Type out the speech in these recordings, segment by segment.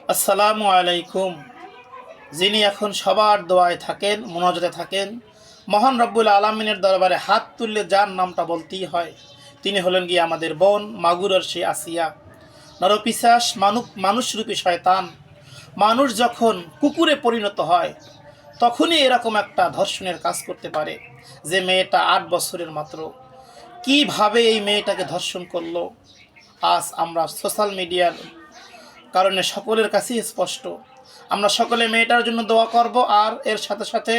আসসালামু আলাইকুম। যিনি এখন সবার দোয়ায় থাকেন, মুনাজাতে থাকেন, মহান রব্বুল আলামিনের দরবারে হাত তুললে যার নামটা বলতেই হয়, তিনি হলেন গিয়ে আমাদের বোন মাগুরার সেই আসিয়া। নরপিশাচ মানুষরূপী শয়তান মানুষ যখন কুকুরে পরিণত হয় তখনই এরকম একটা ধর্ষণের কাজ করতে পারে। যে মেয়েটা ৮ বছরের মাত্র, কিভাবে এই মেয়েটাকে ধর্ষণ করলো, আজ আমরা সোশ্যাল মিডিয়ার কারণে সকলের কাছেই স্পষ্ট। আমরা সকলে মেয়েটার জন্য দোয়া করব। আর এর সাথে সাথে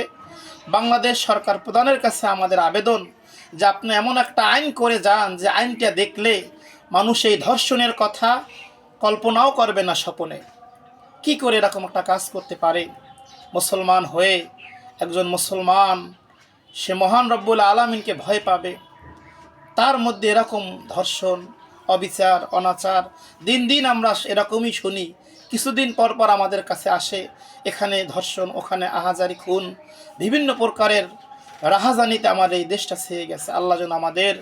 বাংলাদেশ সরকার প্রধানের কাছে আমাদের আবেদন যে আপনি এমন একটা আইন করে যান যে আইনটা দেখলে মানুষ এই ধর্ষণের কথা কল্পনাও করবে না স্বপনে। কি করে এরকম একটা কাজ করতে পারে? মুসলমান হয়ে একজন মুসলমান সে মহান রব্বুল আলামিনকে ভয় পাবে, তার মধ্যে এরকম ধর্ষণ, অবিচার, অনাচার দিন দিন আমরা এরকমই শুনি। কিছুদিন পর পর আমাদের কাছে আসে এখানে ধর্ষণ, ওখানে আহাজারি, খুন, বিভিন্ন প্রকারের রাহাজানিতে আমাদের এই দেশটা ছেয়ে গেছে। আল্লাহ যেন আমাদের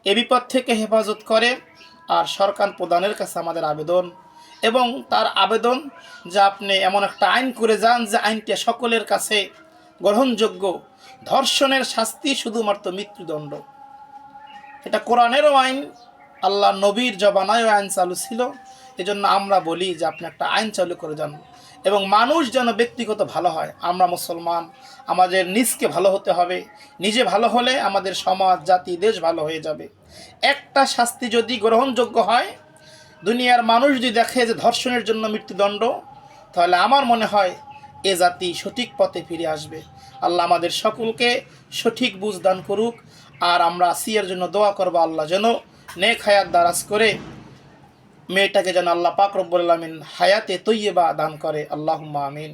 এ বিপদ থেকে হেফাজত করে। আর সরকার প্রধানের কাছে আমাদের আবেদন এবং তার আবেদন যে আপনি এমন একটা আইন করে যান যে আইনটা সকলের কাছে গ্রহণযোগ্য। ধর্ষণের শাস্তি শুধুমাত্র মৃত্যুদণ্ড। এটা কোরআনেরও আইন, আল্লাহ নবীর জবানায়ও আইন চালু ছিল। এজন্য আমরা বলি যে আপনি একটা আইন চালু করে যান এবং মানুষ যেন ব্যক্তিগত ভালো হয়। আমরা মুসলমান, আমাদের নিজকে ভালো হতে হবে। নিজে ভালো হলে আমাদের সমাজ, জাতি, দেশ ভালো হয়ে যাবে। একটা শাস্তি যদি গ্রহণযোগ্য হয়, দুনিয়ার মানুষ যদি দেখে যে ধর্ষণের জন্য মৃত্যুদণ্ড, তাহলে আমার মনে হয় এ জাতি সঠিক পথে ফিরে আসবে। আল্লাহ আমাদের সকলকে সঠিক বুঝ দান করুক। আর আমরা আসিয়ার জন্য দোয়া করবো, আল্লাহ যেন নেক হায়াত দারাজ করে মেয়েটাকে যেন আল্লাহ পাক রব্বুল আলামিন হায়াতে তৈয়বা দান করে। আল্লাহুম্মা আমিন।